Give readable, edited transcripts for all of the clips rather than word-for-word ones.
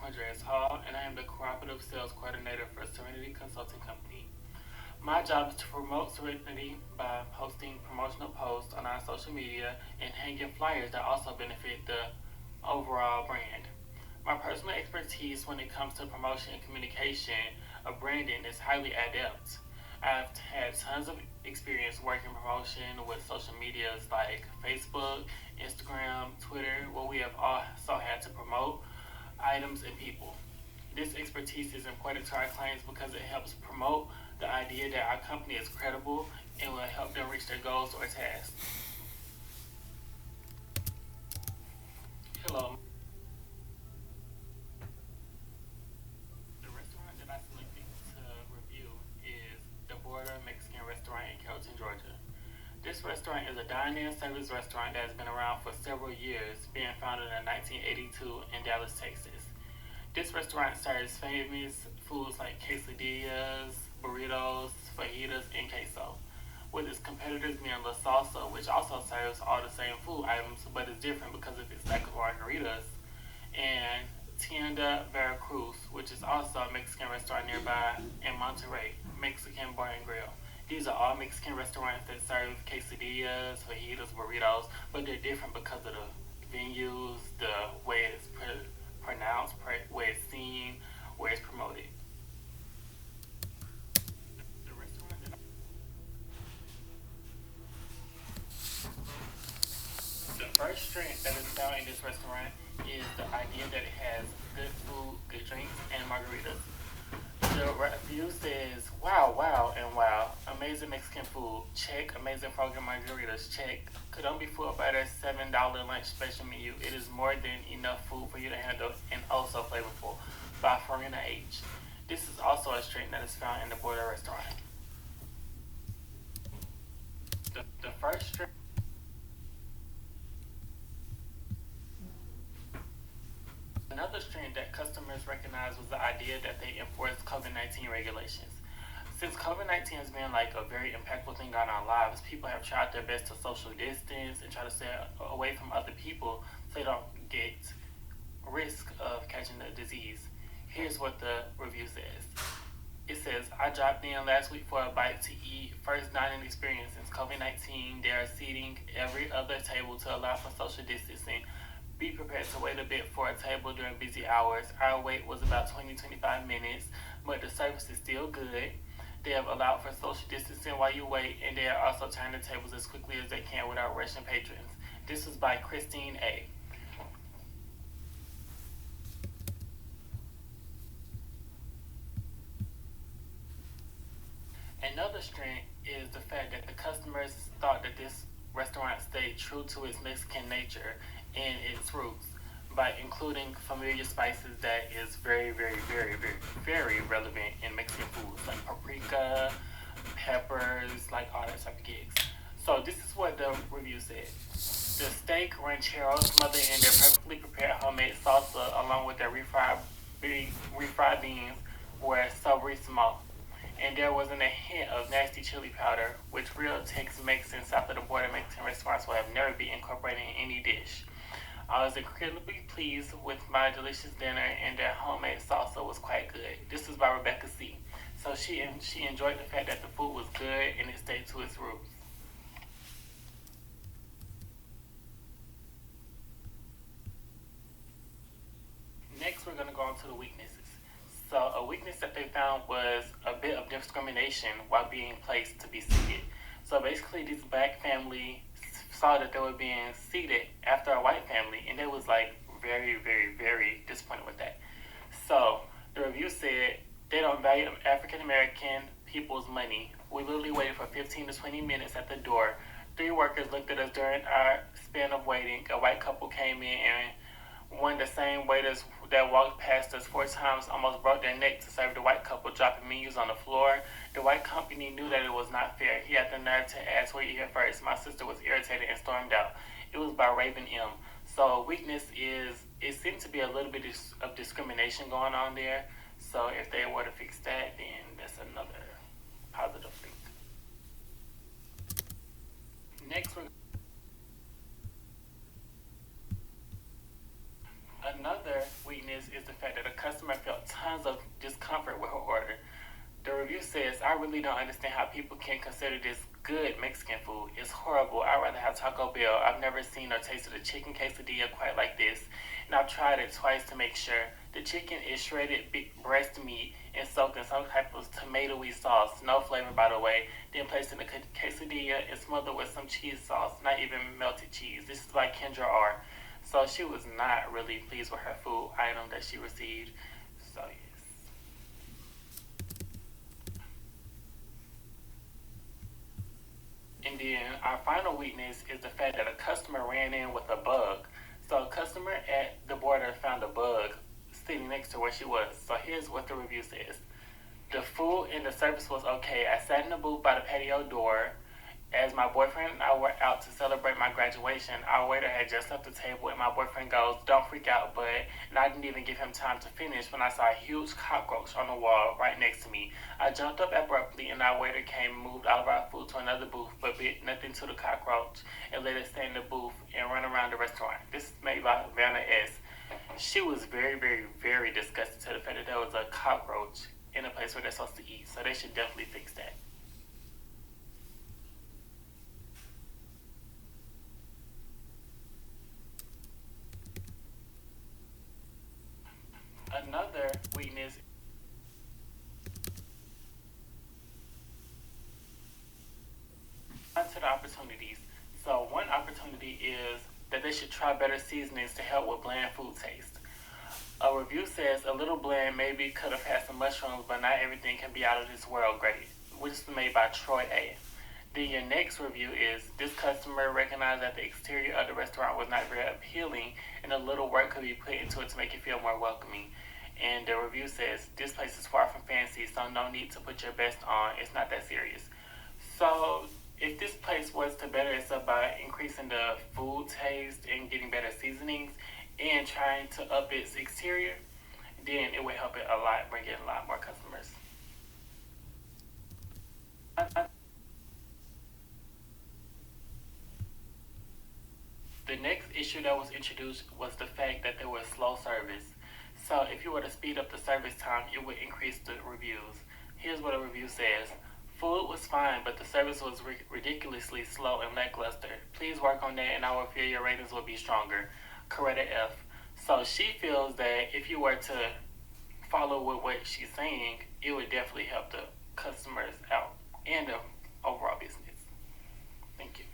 Quandreaz, and I am the Cooperative Sales Coordinator for Serenity Consulting Company. My job is to promote Serenity by posting promotional posts on our social media and hanging flyers that also benefit the overall brand. My personal expertise when it comes to promotion and communication of branding is highly adept. I've had tons of experience working promotion with social medias like Facebook, Instagram, Twitter, where we have also had to promote items and people. This expertise is important to our clients because it helps promote the idea that our company is credible and will help them reach their goals or tasks. Hello. The restaurant that I selected to review is the Border Mexican Restaurant in Carrollton, Georgia. This restaurant is a dine-in service restaurant that has been around for several years, being founded in 1982 in Dallas, Texas. This restaurant serves famous foods like quesadillas, burritos, fajitas, and queso, with its competitors being La Salsa, which also serves all the same food items but is different because of its lack of margaritas, and Tienda Veracruz, which is also a Mexican restaurant nearby in Monterrey, Mexican Bar and Grill. These are all Mexican restaurants that serve quesadillas, fajitas, burritos, but they're different because of the venues, the way it's pronounced, way it's seen, where it's promoted. The restaurant that The first strength that is found in this restaurant is the idea that it has good food, good drinks, and margaritas. The review says, wow, wow, and wow. Amazing Mexican food, check. Amazing frozen margaritas, check. Could only be full by their $7 lunch special menu. It is more than enough food for you to handle and also flavorful. By Farina H. This is also a strength that is found in the Border restaurant. The first strength Another strength that customers recognized was the idea that they enforced COVID-19 regulations. Since COVID-19 has been like a very impactful thing on our lives, people have tried their best to social distance and try to stay away from other people so they don't get risk of catching the disease. Here's what the review says. It says, I dropped in last week for a bite to eat. First dining experience since COVID 19. They are seating every other table to allow for social distancing. Be prepared to wait a bit for a table during busy hours. Our wait was about 20-25 minutes, but the service is still good. They have allowed for social distancing while you wait, and they are also turning the tables as quickly as they can without rushing patrons. This was by Christine A. Another strength is the fact that the customers thought that this restaurant stayed true to its Mexican nature and its roots by including familiar spices that is very, very, very, very, very relevant in Mexican foods like paprika, peppers, like all that type of gigs. So this is what the review said. The steak rancheros smothered in their perfectly prepared homemade salsa along with their refried beans were savory smoked, and there wasn't a hint of nasty chili powder, which real Tex-Mex and south of the border Mexican restaurants will have never been incorporated in any dish. I was incredibly pleased with my delicious dinner, and their homemade salsa was quite good. This is by Rebecca C. So she enjoyed the fact that the food was good and it stayed to its roots. Next, we're going to go on to the weaknesses. So, a weakness that they found was a bit of discrimination while being placed to be seated. So, basically, this black family saw that they were being seated after a white family, and they was like very, very, very disappointed with that. So, the review said they don't value African American people's money. We literally waited for 15 to 20 minutes at the door. Three workers looked at us during our span of waiting. A white couple came in, and one of the same waiters that walked past us 4 times almost broke their neck to serve the white couple, dropping menus on the floor. The white company knew that it was not fair. He had the nerve to ask where you here first. My sister was irritated and stormed out. It was by Raven M. So weakness is, it seemed to be a little bit of discrimination going on there. So if they were to fix that, then that's another positive thing. Next, another weakness is the fact that the discomfort with her order. The review says, I really don't understand how people can consider this good Mexican food. It's horrible. I'd rather have Taco Bell. I've never seen or tasted a chicken quesadilla quite like this, and I've tried it twice to make sure. The chicken is shredded breast meat and soaked in some type of tomatoey sauce, no flavor by the way, then placed in a quesadilla and smothered with some cheese sauce, not even melted cheese. This is by Kendra R. So she was not really pleased with her food item that she received. So yes. And then our final weakness is the fact that a customer ran in with a bug. So a customer at the border found a bug sitting next to where she was. So here's what the review says. The food and the service was okay. I sat in the booth by the patio door. As my boyfriend and I were out to celebrate my graduation, our waiter had just left the table and my boyfriend goes, don't freak out, bud. And I didn't even give him time to finish when I saw a huge cockroach on the wall right next to me. I jumped up abruptly and our waiter came and moved all of our food to another booth, but bit nothing to the cockroach and let it stay in the booth and run around the restaurant. This is made by Vanna S. She was very, very, very disgusted to the fact that there was a cockroach in a place where they're supposed to eat, so they should definitely fix that. Another weakness onto the opportunities. So one opportunity is that they should try better seasonings to help with bland food taste. A review says a little bland maybe could have had some mushrooms, but not everything can be out of this world great, which is made by Troy A. Then your next review is this customer recognized that the exterior of the restaurant was not very appealing and a little work could be put into it to make it feel more welcoming. And the review says this place is far from fancy, so no need to put your best on. It's not that serious. So if this place was to better itself by increasing the food taste and getting better seasonings and trying to up its exterior, then it would help it a lot, bring in a lot more customers. The next issue that was introduced was the fact that there was slow service. So if you were to speed up the service time, it would increase the reviews. Here's what a review says. Food was fine, but the service was ridiculously slow and lackluster. Please work on that and I will feel your ratings will be stronger. Coretta F. So she feels that if you were to follow with what she's saying, it would definitely help the customers out and the overall business. Thank you.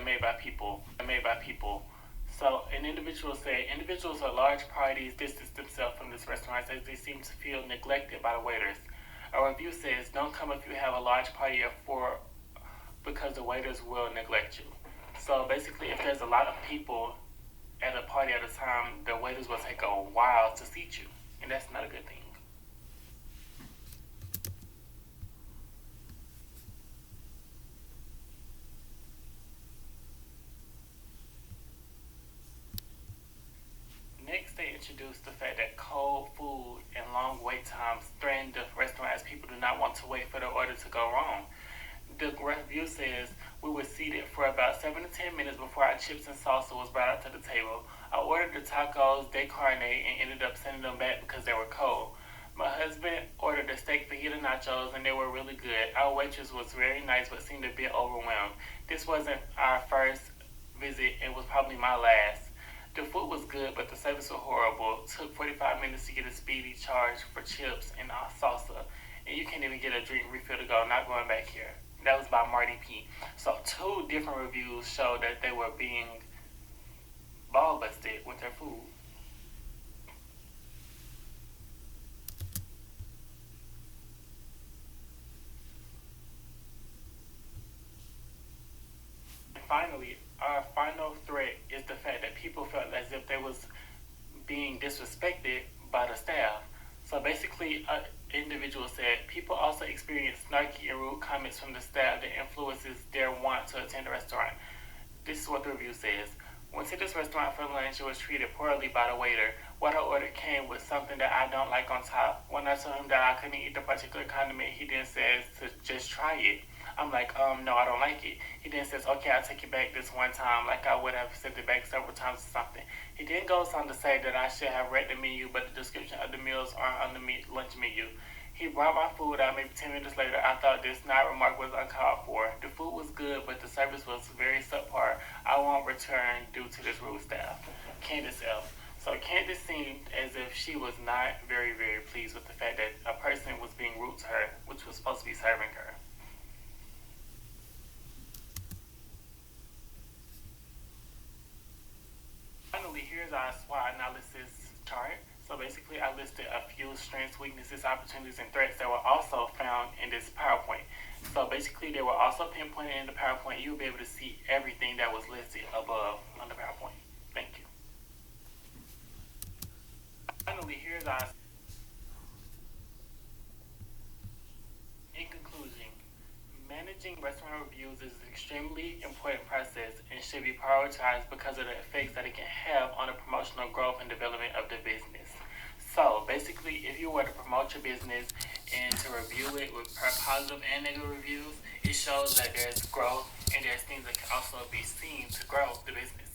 Made by people. So an individual said, individuals at large parties distance themselves from this restaurant as they seem to feel neglected by the waiters. A review says, don't come if you have a large party of four because the waiters will neglect you. So basically, if there's a lot of people at a party at a time, the waiters will take a while to seat you, and that's not a good thing. Next, they introduced the fact that cold food and long wait times threaten the restaurant as people do not want to wait for their order to go wrong. The review says we were seated for about 7 to 10 minutes before our chips and salsa was brought out to the table. I ordered the tacos de carne and ended up sending them back because they were cold. My husband ordered the steak fajita nachos and they were really good. Our waitress was very nice but seemed a bit overwhelmed. This wasn't our first visit and was probably my last. The food was good, but the service was horrible. It took 45 minutes to get a speedy charge for chips and salsa. And you can't even get a drink refill to go, not going back here. That was by Marty P. So two different reviews show that they were being ball busted with their food. And finally, our final threat is the fact that people felt as if they was being disrespected by the staff. So basically, an individual said, people also experience snarky and rude comments from the staff that influences their want to attend the restaurant. This is what the review says. Went to this restaurant for lunch and was treated poorly by the waiter. What I ordered came with something that I don't like on top. When I told him that I couldn't eat the particular condiment, he then says to just try it. I'm like, no, I don't like it. He then says, okay, I'll take it back this one time, like I would have sent it back several times or something. He then goes on to say that I should have read the menu, but the description of the meals aren't on the lunch menu. He brought my food out maybe 10 minutes later. I thought this snide remark was uncalled for. The food was good, but the service was very subpar. I won't return due to this rude staff. Candace F. So Candace seemed as if she was not very, very pleased with the fact that a person was being rude to her, which was supposed to be serving her. Finally, here's our SWOT analysis chart. So basically, I listed a few strengths, weaknesses, opportunities, and threats that were also found in this PowerPoint. So basically, they were also pinpointed in the PowerPoint. You'll be able to see everything that was listed above on the PowerPoint. Thank you. Finally, here's our. In conclusion, managing restaurant reviews is an extremely important process and should be prioritized because of the effects that it can have on the promotional growth and development of the business. So basically, if you were to promote your business and to review it with positive and negative reviews, it shows that there's growth and there's things that can also be seen to grow the business.